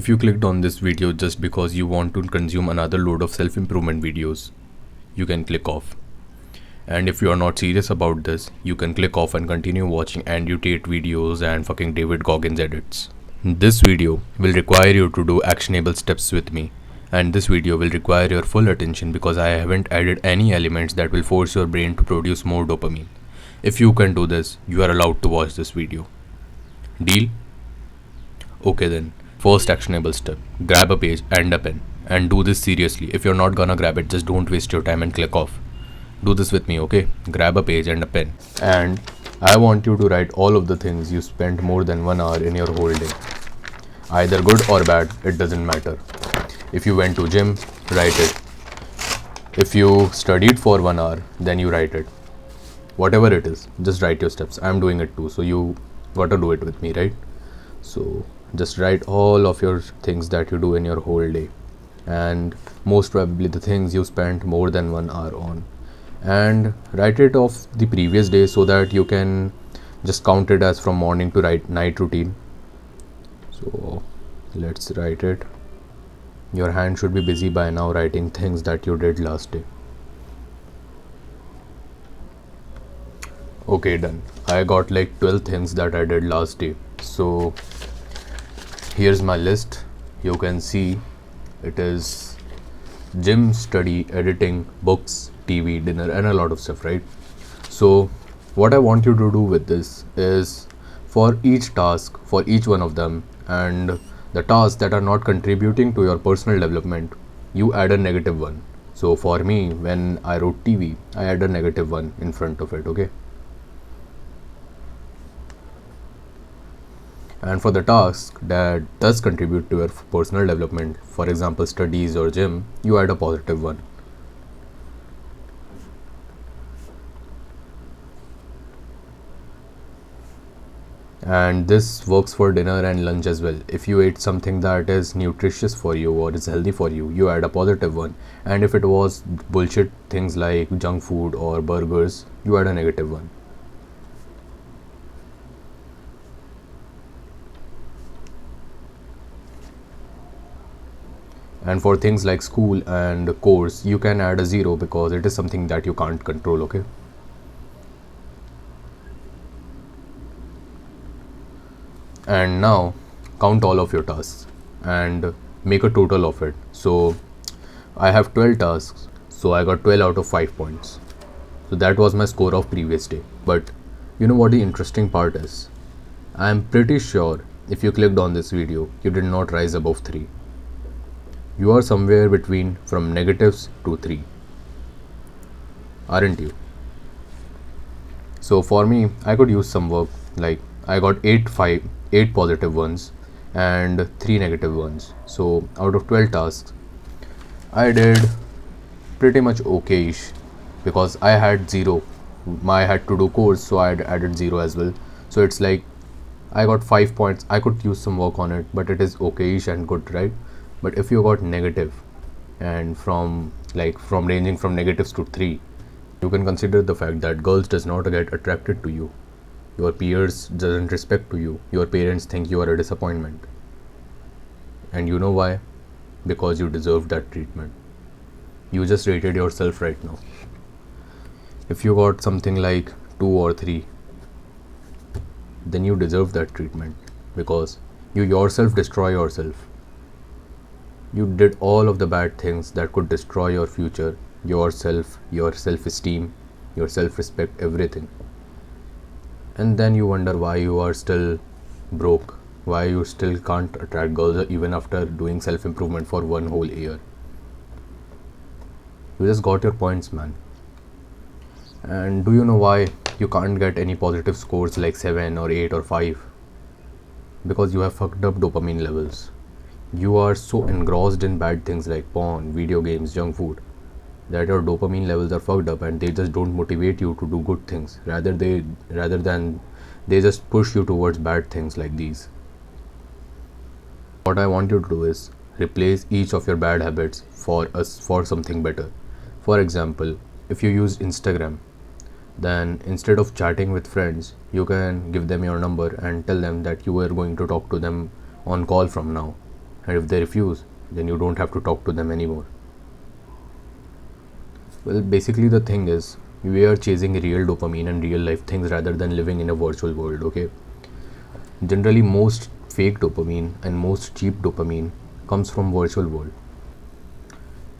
If you clicked on this video just because you want to consume another load of self-improvement videos, you can click off. And if you are not serious about this, you can click off and continue watching Andrew Tate videos and fucking David Goggins edits. This video will require you to do actionable steps with me. And this video will require your full attention because I haven't added any elements that will force your brain to produce more dopamine. If you can do this, you are allowed to watch this video. Deal? Okay then. First actionable step. Grab a page and a pen. And do this seriously. If you're not gonna grab it, just don't waste your time and click off. Do this with me, okay? Grab a page and a pen. And I want you to write all of the things you spent more than 1 hour in your whole day. Either good or bad, it doesn't matter. If you went to gym, write it. If you studied for 1 hour, then you write it. Whatever it is, just write your steps. I'm doing it too, so you gotta do it with me, right? So just write all of your things that you do in your whole day, and most probably the things you spent more than 1 hour on, and write it off the previous day so that you can just count it as from morning to night routine. So let's write it. Your hand should be busy by now writing things that you did last day. Okay, done. I got like 12 things that I did last day. So here's my list. You can see it is gym, study, editing, books, TV, dinner, and a lot of stuff, right? So what I want you to do with this is, for each task, for each one of them, and the tasks that are not contributing to your personal development, you add a negative one. So for me, when I wrote TV, I add a negative one in front of it, okay? And for the task that does contribute to your personal development, for example studies or gym, you add a positive one. And this works for dinner and lunch as well. If you ate something that is nutritious for you or is healthy for you, you add a positive one. And if it was bullshit things like junk food or burgers, you add a negative one. And for things like school and course, you can add a 0 because it is something that you can't control, okay? And now count all of your tasks and make a total of it. So I have 12 tasks, so I got 12 out of 5 points. So that was my score of previous day. But you know what the interesting part is? I am pretty sure if you clicked on this video, you did not rise above 3. You are somewhere between from negatives to 3, aren't you? So for me, I could use some work. Like I got 8 positive ones and 3 negative ones. So out of 12 tasks, I did pretty much okay-ish because I had 0. I had to do course, so I added 0 as well. So it's like I got 5 points. I could use some work on it, but it is okay-ish and good, right? But if you got negative, and from ranging from negatives to 3, you can consider the fact that girls does not get attracted to you, your peers doesn't respect to you, your parents think you are a disappointment. And you know why? Because you deserve that treatment. You just rated yourself right now. If you got something like 2 or 3, then you deserve that treatment because you yourself destroy yourself. You did all of the bad things that could destroy your future, yourself, your self-esteem, your self-respect, everything. And then you wonder why you are still broke, why you still can't attract girls even after doing self-improvement for 1 whole year. You just got your points, man. And do you know why you can't get any positive scores like 7 or 8 or 5? Because you have fucked up dopamine levels. You are so engrossed in bad things like porn, video games, junk food, that your dopamine levels are fucked up and they just don't motivate you to do good things. Rather than they just push you towards bad things like these. What I want you to do is replace each of your bad habits for something better. For example, if you use Instagram, then instead of chatting with friends, you can give them your number and tell them that you are going to talk to them on call from now. And if they refuse, then you don't have to talk to them anymore. Well, basically, the thing is, we are chasing real dopamine and real life things rather than living in a virtual world, okay? Generally, most fake dopamine and most cheap dopamine comes from virtual world.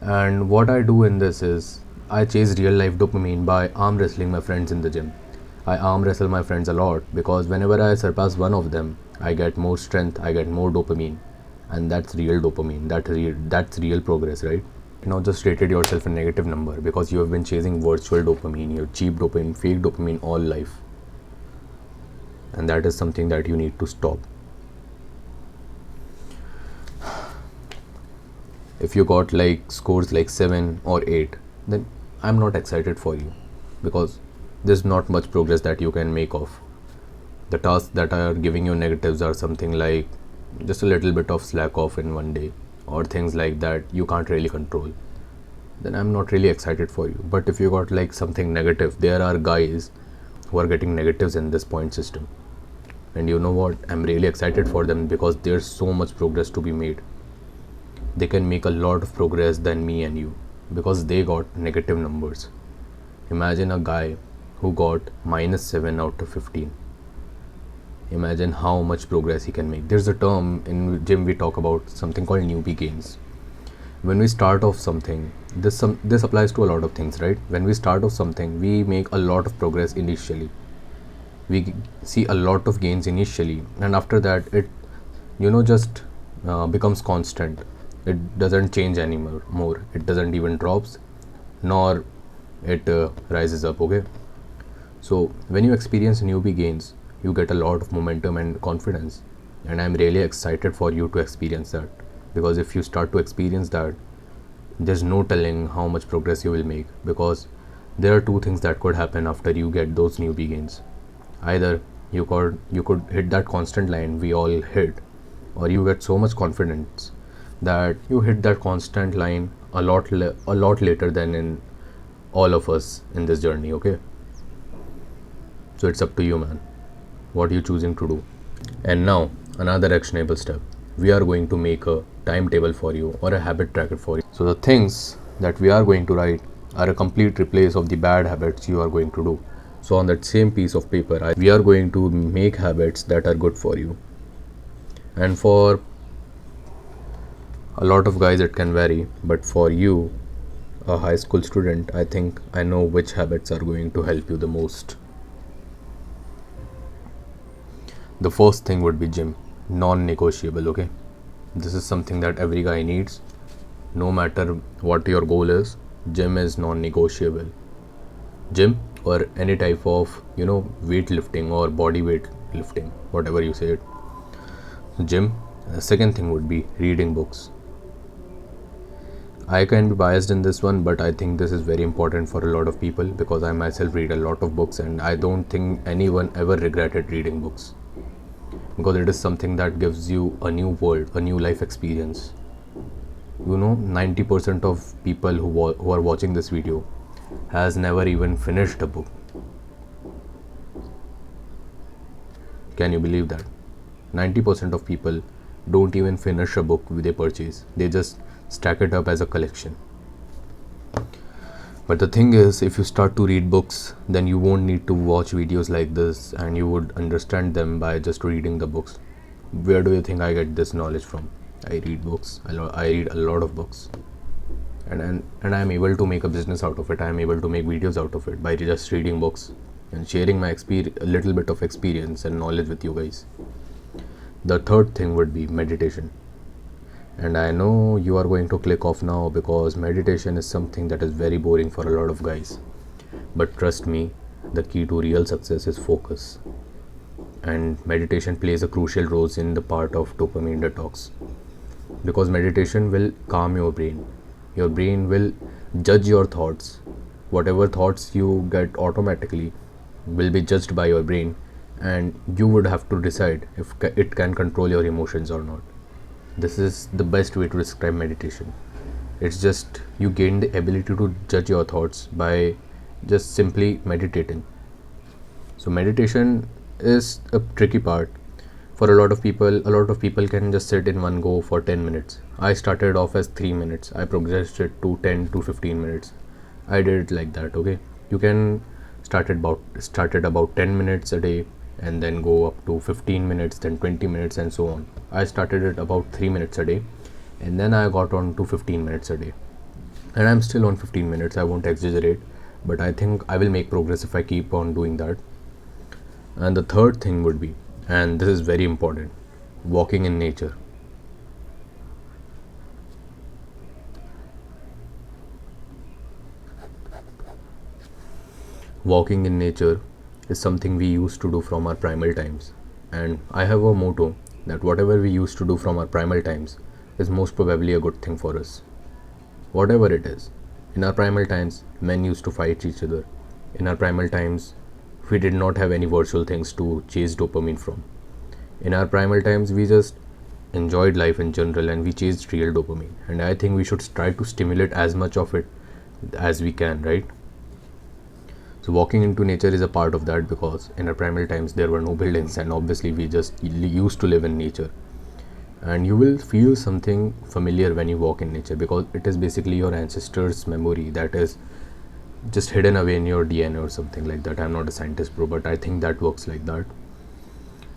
And what I do in this is, I chase real life dopamine by arm wrestling my friends in the gym. I arm wrestle my friends a lot because whenever I surpass one of them, I get more strength, I get more dopamine, and that's real dopamine. That's real progress, right? You know, just rated yourself a negative number because you have been chasing virtual dopamine, your cheap dopamine, fake dopamine all life, and that is something that you need to stop. If you got like scores like 7 or 8, then I'm not excited for you because there's not much progress that you can make of. The tasks that are giving you negatives are something like just a little bit of slack off in one day or things like that you can't really control. Then I'm not really excited for you. But if you got like something negative, there are guys who are getting negatives in this point system. And you know what? I'm really excited for them because there's so much progress to be made. They can make a lot of progress than me and you because they got negative numbers. Imagine a guy who got -7 out of 15. Imagine how much progress he can make. There's a term in gym we talk about something called newbie gains. When we start off something, this applies to a lot of things, right? When we start off something, we make a lot of progress initially. We see a lot of gains initially, and after that, it just becomes constant. It doesn't change anymore. It doesn't even drops, nor it rises up. Okay. So when you experience newbie gains, you get a lot of momentum and confidence, and I'm really excited for you to experience that because if you start to experience that, there's no telling how much progress you will make because there are two things that could happen after you get those newbie gains. Either you could hit that constant line we all hit, or you get so much confidence that you hit that constant line a lot later than in all of us in this journey. Okay, so it's up to you, man. What are you choosing to do? And now another actionable step. We are going to make a timetable for you or a habit tracker for you. So the things that we are going to write are a complete replace of the bad habits you are going to do. So on that same piece of paper, we are going to make habits that are good for you. And for a lot of guys it can vary, but for you, a high school student, I think I know which habits are going to help you the most. The first thing would be gym, non-negotiable, okay? This is something that every guy needs. No matter what your goal is, gym is non-negotiable. Gym or any type of, weightlifting or body weight lifting, whatever you say it. Gym. The second thing would be reading books. I can be biased in this one, but I think this is very important for a lot of people because I myself read a lot of books and I don't think anyone ever regretted reading books because it is something that gives you a new world, a new life experience. 90% of people who are watching this video has never even finished a book. Can you believe that? 90% of people don't even finish a book they purchase. They just stack it up as a collection. But the thing is, if you start to read books, then you won't need to watch videos like this and you would understand them by just reading the books. Where do you think I get this knowledge from? I read books. I read a lot of books. And I am able to make a business out of it. I am able to make videos out of it by just reading books and sharing my a little bit of experience and knowledge with you guys. The third thing would be meditation. And I know you are going to click off now because meditation is something that is very boring for a lot of guys. But trust me, the key to real success is focus. And meditation plays a crucial role in the part of dopamine detox. Because meditation will calm your brain. Your brain will judge your thoughts. Whatever thoughts you get automatically will be judged by your brain, and you would have to decide if it can control your emotions or not. This is the best way to describe meditation. It's just you gain the ability to judge your thoughts by just simply meditating. So meditation is a tricky part For a lot of people can just sit in one go for 10 minutes. I started off as 3 minutes. I progressed it to 10 to 15 minutes. I did it like that, okay? You can start at about 10 minutes a day and then go up to 15 minutes, then 20 minutes and so on. I started at about 3 minutes a day and then I got on to 15 minutes a day. And I'm still on 15 minutes, I won't exaggerate, but I think I will make progress if I keep on doing that. And the third thing would be, and this is very important, walking in nature. Walking in nature is something we used to do from our primal times. And I have a motto that whatever we used to do from our primal times is most probably a good thing for us. Whatever it is. In our primal times, men used to fight each other. In our primal times, we did not have any virtual things to chase dopamine from. In our primal times, we just enjoyed life in general and we chased real dopamine. And I think we should try to stimulate as much of it as we can, right? So walking into nature is a part of that, because in our primal times there were no buildings and obviously we just used to live in nature. And you will feel something familiar when you walk in nature, because it is basically your ancestors' memory that is just hidden away in your DNA or something like that. I'm not a scientist, bro, but I think that works like that.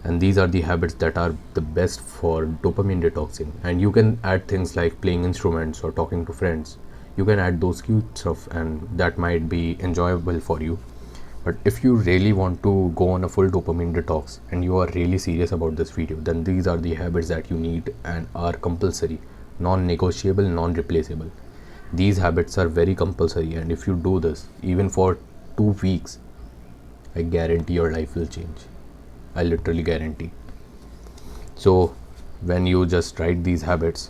And these are the habits that are the best for dopamine detoxing. And you can add things like playing instruments or talking to friends. You can add those cute stuff and that might be enjoyable for you. But if you really want to go on a full dopamine detox and you are really serious about this video, then these are the habits that you need and are compulsory, non-negotiable, non-replaceable. These habits are very compulsory, and if you do this even for 2 weeks, I guarantee your life will change. I literally guarantee. So when you just write these habits,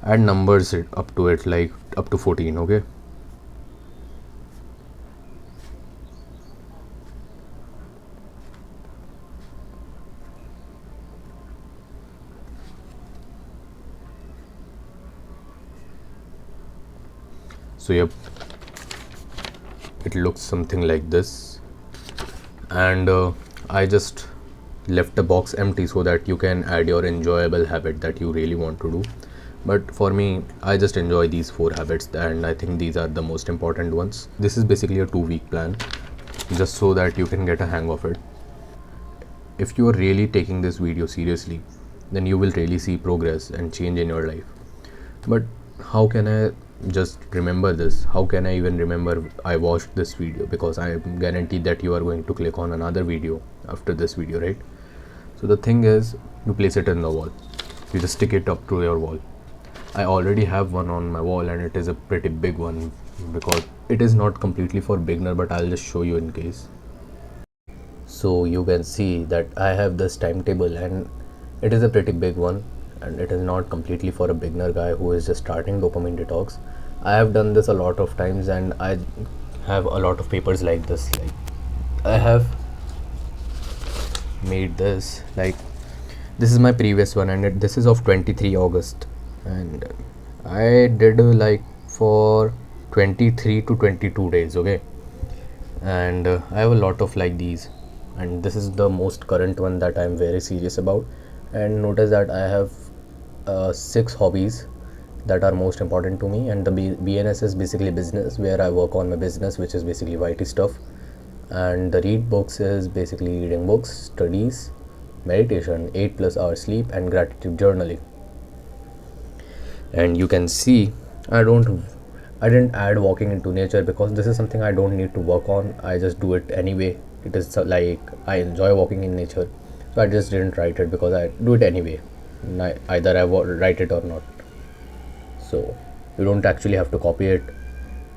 add numbers up to it, like up to 14, okay? So yep, it looks something like this. And I just left the box empty so that you can add your enjoyable habit that you really want to do. But for me, I just enjoy these 4 habits and I think these are the most important ones. This is basically a 2-week plan, just so that you can get a hang of it. If you are really taking this video seriously, then you will really see progress and change in your life. But how can I just remember this? How can I even remember I watched this video? Because I am guaranteed that you are going to click on another video after this video, right? So the thing is, you place it in the wall. You just stick it up to your wall. I already have one on my wall and it is a pretty big one, because it is not completely for beginner, but I'll just show you in case. So you can see that I have this timetable and it is a pretty big one, and it is not completely for a beginner guy who is just starting dopamine detox. I have done this a lot of times and I have a lot of papers like this. Like I have made this, like this is my previous one and this is of 23 August, and I did like for 23 to 22 days, okay? And I have a lot of like these, and this is the most current one that I'm very serious about. And notice that I have 6 hobbies that are most important to me, and the BNS is basically business, where I work on my business, which is basically YT stuff. And the read books is basically reading books, studies, meditation, 8 plus hours sleep, and gratitude journaling. And you can see I didn't add walking into nature because this is something I don't need to work on. I just do it anyway. It is like I enjoy walking in nature, so I just didn't write it because I do it anyway. Either I write it or not. So you don't actually have to copy it.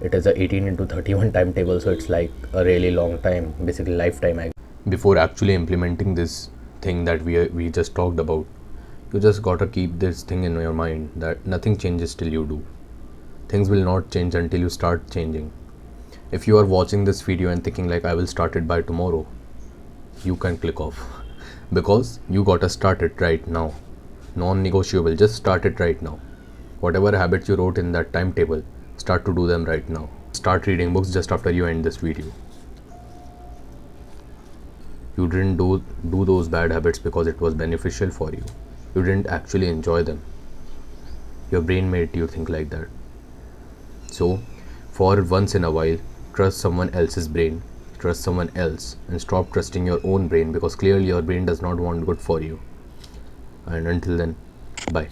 It is a 18 into 31 timetable, so it's like a really long time, basically lifetime. Before actually implementing this thing that we just talked about, you just gotta keep this thing in your mind that nothing changes till you do. Things will not change until you start changing. If you are watching this video and thinking like I will start it by tomorrow, you can click off, because you gotta start it right now. Non-negotiable, just start it right now. Whatever habits you wrote in that timetable, start to do them right now. Start reading books just after you end this video. You didn't do those bad habits because it was beneficial for you. You didn't actually enjoy them. Your brain made you think like that. So, for once in a while, trust someone else's brain, trust someone else, and stop trusting your own brain, because clearly your brain does not want good for you. And until then, bye.